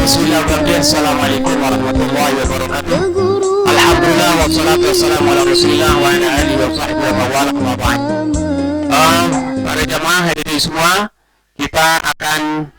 Bismillahirrahmanirrahim. Assalamualaikum warahmatullahi wabarakatuh. Alhamdulillah wassalatu wassalamu ala Rasulillah wa ala alihi wa sahbihi wa wa ba'd. Para jamaah hadirin semua, kita akan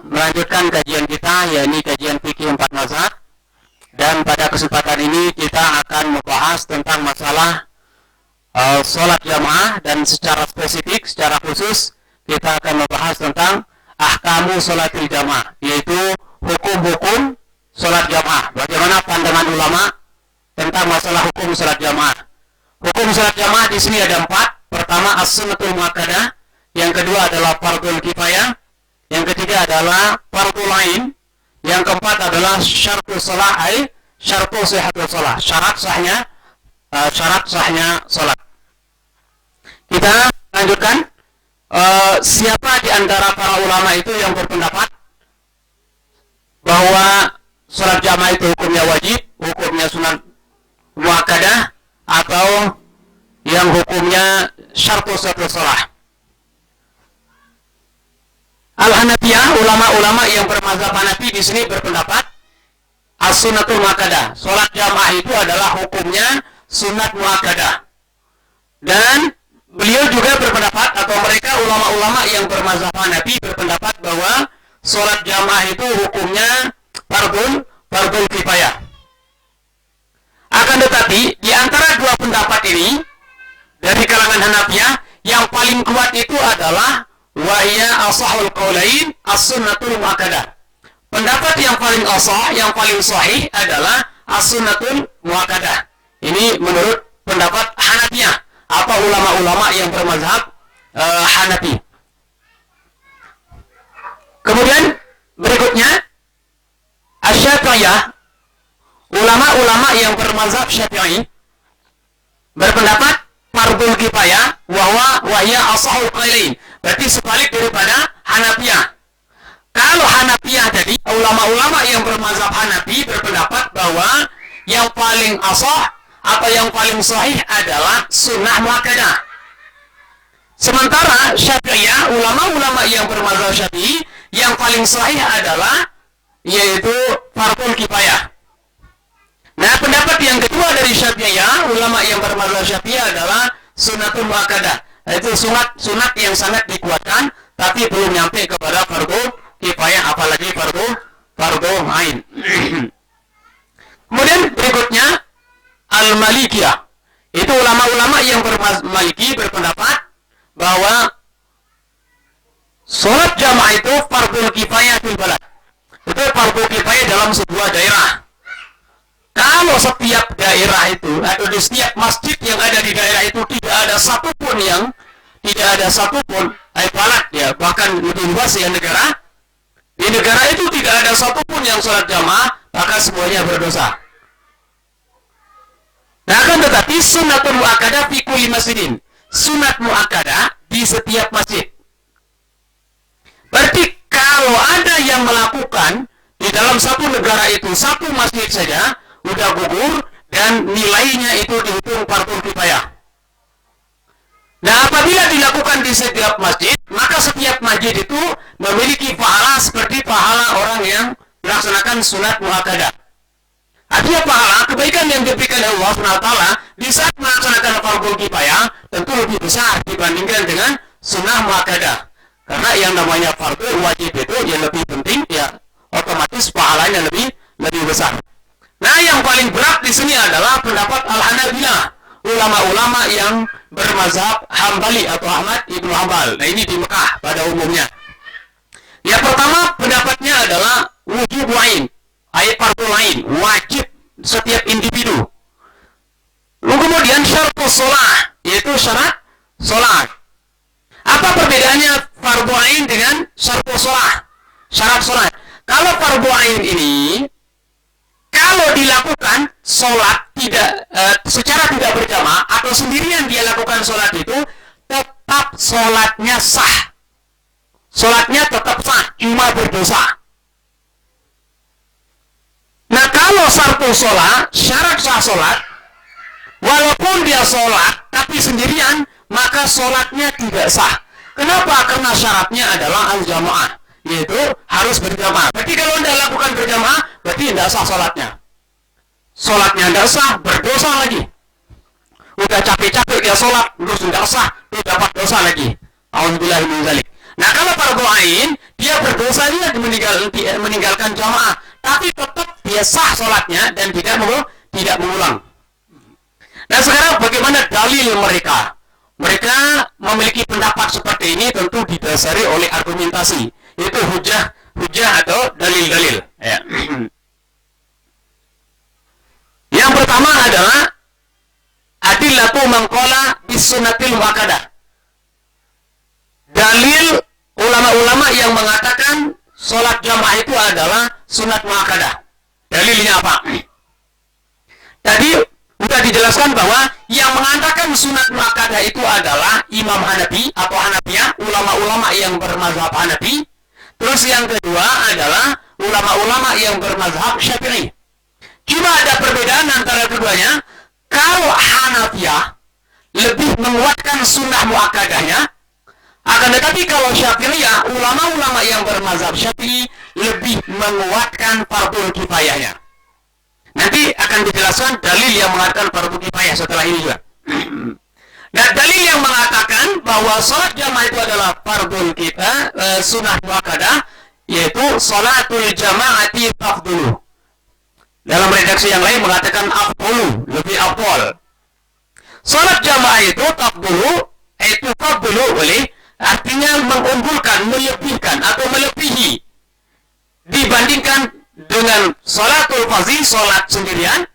melanjutkan kajian kita, yakni kajian fikih 4 mazhab. Dan pada kesempatan ini kita akan membahas tentang masalah sholat jamaah, dan secara spesifik, secara khusus kita akan membahas tentang ahkamu sholatil jamaah, yaitu hukum-hukum sholat jamaah. Bagaimana pandangan ulama tentang masalah hukum sholat jamaah? Hukum sholat jamaah di sini ada 4. Pertama as-sunnatul muakkadah, yang kedua adalah fardul kifayah, yang ketiga adalah fardul ain, yang keempat adalah syartus shalah, syartu sihhatus shalah, syarat sahnya sholat. Kita lanjutkan. Siapa di antara para ulama itu yang berpendapat bahwa sholat jamaah itu hukumnya wajib, hukumnya sunat muakkadah, atau yang hukumnya syartus shalah? Al-Hanafiyah, ulama-ulama yang bermazhab Hanafi di sini berpendapat as-sunnatul muakkadah, sholat jamaah itu adalah hukumnya sunat muakkadah. Dan beliau juga berpendapat, atau mereka ulama-ulama yang bermazhab Hanafi berpendapat bahwa sholat jamaah itu hukumnya fardul kifayah. Akan tetapi di antara dua pendapat ini dari kalangan Hanafiyah, yang paling kuat itu adalah wahya ashahul qaulain as-sunnatul muakkadah. Pendapat yang paling ashah, yang paling sahih adalah as-sunnatul muakkadah. Ini menurut pendapat Hanafiyah atau ulama-ulama yang bermazhab Hanafi. Kemudian berikutnya Asy-Syafi'iyah, ulama-ulama yang bermazhab Syafi'i berpendapat fardul kifayah wahya ashahul qaulain. Berarti sebalik daripada Hanafiyah. Kalau Hanafiyah tadi, ulama-ulama yang bermazhab Hanafi berpendapat bahwa yang paling ashah atau yang paling sahih adalah sunnah muakkadah. Sementara Syafi'iyah, ulama-ulama yang bermazhab Syafi'i, yang paling sahih adalah yaitu fardul kifayah. Nah, pendapat yang kedua dari Syafi'iyah, ulama yang bermazhab Syafi'i, adalah sunnatul muakkadah. Itu sunat yang sangat dikuatkan, tapi belum nyampe kepada fardul kifayah, apalagi fardul ain. Kemudian berikutnya Al-Malikiyah. Itu ulama-ulama yang Maliki berpendapat bahwa sholat jamaah itu fardul kifayah fil balad. Itu fardul kifayah dalam sebuah daerah. Kalau setiap daerah itu, atau di setiap masjid yang ada di daerah itu tidak ada satupun balad, ya, bahkan lebih luas ya negara. Di negara itu tidak ada satupun yang sholat jamaah, maka semuanya berdosa. Nah, akan tetapi sunnatul muakkadah fi kulli masjidin. Sunat muakkadah di setiap masjid. Berarti kalau ada yang melakukan di dalam satu negara itu satu masjid saja, udah gugur dan nilainya itu dihitung fardul kifayah. Nah, apabila dilakukan di setiap masjid, maka setiap masjid itu memiliki pahala seperti pahala orang yang melaksanakan sunat muakkadah. Artinya pahala kebaikan yang diberikan oleh Allah SWT di saat melaksanakan fardul kifayah tentu lebih besar dibandingkan dengan sunnah muakkadah. Karena yang namanya fardul wajib itu yang lebih penting, ya otomatis pahalanya lebih besar. Nah, yang paling berat di sini adalah pendapat Al-Hanabilah, ulama-ulama yang bermazhab Hambali atau Ahmad ibnu Hambal. Nah, ini di Mekah pada umumnya. Yang pertama pendapatnya adalah wujub ain, fardul ain, wajib setiap individu. Lalu kemudian syartus shalah, yaitu syarat sholat. Apa perbedaannya fardhu ain dengan syartus shalah, syarat sholat? Kalau fardhu ain ini, kalau dilakukan sholat secara tidak berjamaah atau sendirian dia lakukan sholat itu, tetap sholatnya sah. Sholatnya tetap sah, cuma berdosa. Nah, kalau syartus shalah, syarat sah sholat, walaupun dia sholat tapi sendirian, maka sholatnya tidak sah. Kenapa? Karena syaratnya adalah al-jamaah, yaitu harus berjamaah. Berarti kalau Anda lakukan berjamaah, berarti tidak sah sholatnya. Sholatnya tidak sah, berdosa lagi. Udah capek-capek dia sholat, terus tidak sah, terus dapat dosa lagi. Alhamdulillah min dzalik. Nah, kalau fardu ain, dia berdosa juga meninggalkan jamaah, tapi tetap dia sah sholatnya dan tidak mengulang. Nah, sekarang bagaimana dalil mereka? Mereka memiliki pendapat seperti ini tentu didasari oleh argumentasi, yaitu hujah atau dalil-dalil. Ya. Yang pertama adalah adillatu man qala bis-sunnatil muakkadah. Dalil ulama-ulama yang mengatakan sholat jamaah itu adalah sunat muakkadah. Dalilnya apa? Tadi sudah dijelaskan bahwa yang mengatakan sunat muakkadah itu adalah Imam Hanafi atau Hanafiyah, ulama-ulama yang bermazhab Hanafi. Terus yang kedua adalah ulama-ulama yang bermazhab Syafi'i. Cuma ada perbedaan antara keduanya. Kalau Hanafiyah lebih menguatkan sunnah muakkadahnya, akan tetapi kalau Syafi'iyah, ulama-ulama yang bermazhab Syafi'i lebih menguatkan fardhu kifayahnya. Nanti akan dijelaskan dalil yang mengatakan fardhu kifayah setelah ini juga. Nah, dalil yang mengatakan bahwa sholat jamaah itu adalah fardhu kita, sunnah muakkadah, yaitu sholatul jamaati afdulu. Dalam redaksi yang lain mengatakan afdulu, lebih afdol. Sholat jamaah itu afdulu boleh, artinya mengunggulkan, melebihkan atau melebihi dibandingkan dengan sholatul fardhi, sholat sendirian,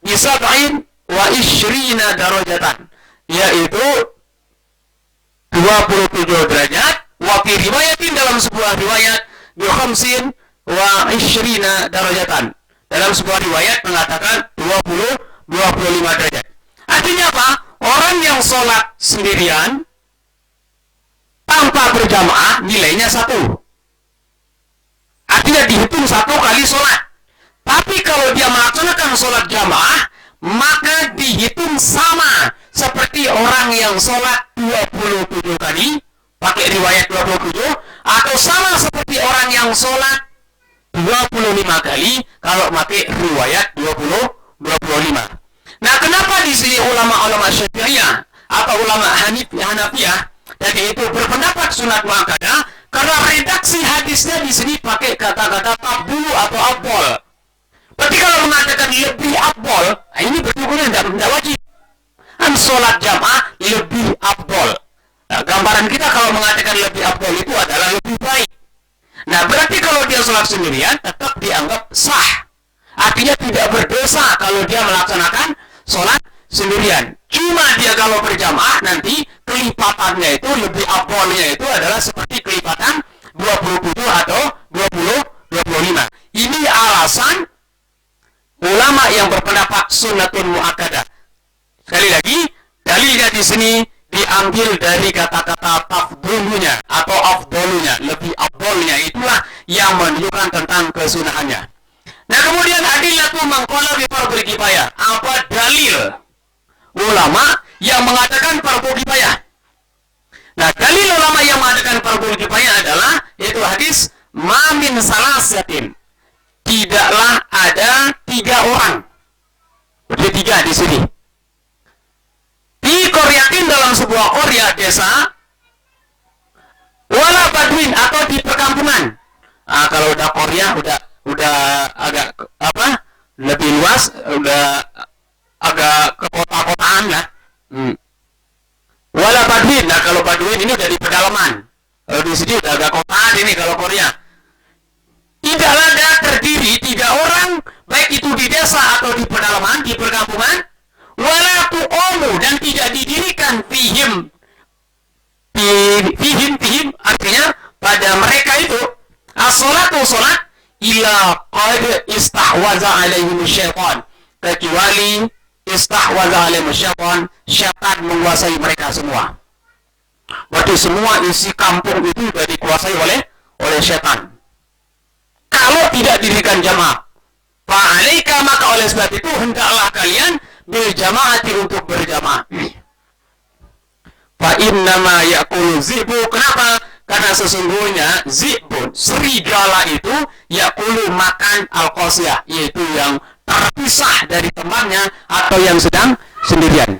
bisab'in wa isyrina darajatan, yaitu 27 derajat, wa fi riwayatin, dalam sebuah riwayat, bi khamsin wa isyrina darajatan, dalam sebuah riwayat mengatakan 25 derajat. Artinya apa? Orang yang sholat sendirian tanpa berjamaah nilainya 1. Artinya dihitung 1 kali sholat. Tapi kalau dia melaksanakan sholat jamaah, maka dihitung sama seperti orang yang sholat 27 kali, pakai riwayat 27, atau sama seperti orang yang sholat 25 kali kalau pakai riwayat 25. Nah, kenapa di sini ulama-ulama Syafi'iyah atau ulama Hanafiyah tadi itu berpendapat sunat muakkadah? Karena redaksi hadisnya di sini pakai kata-kata tabdulu atau afdol. Berarti kalau mengatakan lebih afdol, ini betul-betul tidak wajib. Sholat jamaah lebih afdol. Nah, gambaran kita kalau mengatakan lebih afdol itu adalah lebih baik. Nah, berarti kalau dia sholat sendirian tetap dianggap sah. Artinya tidak berdosa kalau dia melaksanakan sholat sendirian. Cuma dia kalau berjamaah nanti kelipatannya itu lebih afdolnya itu adalah seperti kelipatan 27 atau 25. Ini alasan ulama yang berpendapat sunnatun muakkadah. Sekali lagi, dalilnya di sini diambil dari kata-kata tafdulunya atau afdolunya, lebih afdolnya, itulah yang menunjukkan tentang kesunahannya. Nah, kemudian adillatu man qala bi fardhu kifayah. Apa dalil ulama yang mengatakan fardhu kifayah? Nah, dalil ulama yang mengatakan fardhu kifayah adalah yaitu hadis ma min salasatin. Tidaklah ada 3 orang. Ada 3 di sini. Di qaryatin, dalam sebuah qarya desa, wala badwin atau di perkampungan. Nah, kalau udah qarya udah agak lebih luas, udah agak ke kota-kotaan lah. Wala badwin. Nah, kalau badwin ini udah di pedalaman. Kalau di sini udah agak kotaan ini kalau Korea. Tidaklah ada terdiri 3 orang, baik itu di desa atau di pedalaman, di perkampungan, wala tu'omu, dan tidak didirikan fihim, artinya pada mereka itu as-salatu salat ila qad istahwaza alaihim syaitan, kecuali istahwaza alaihim syaitan, syaitan menguasai mereka semua. Berarti semua isi kampung itu sudah dikuasai oleh syaitan. Kalau tidak didirikan jamaah, fa'alaika, maka oleh sebab itu hendaklah kalian berjamaati, untuk berjamaah. Fa innama yaqulu zibu, kenapa? Karena karena sesungguhnya zibun, serigala itu yakulu makan al-qasiyah, yaitu yang terpisah dari temannya atau yang sedang sendirian.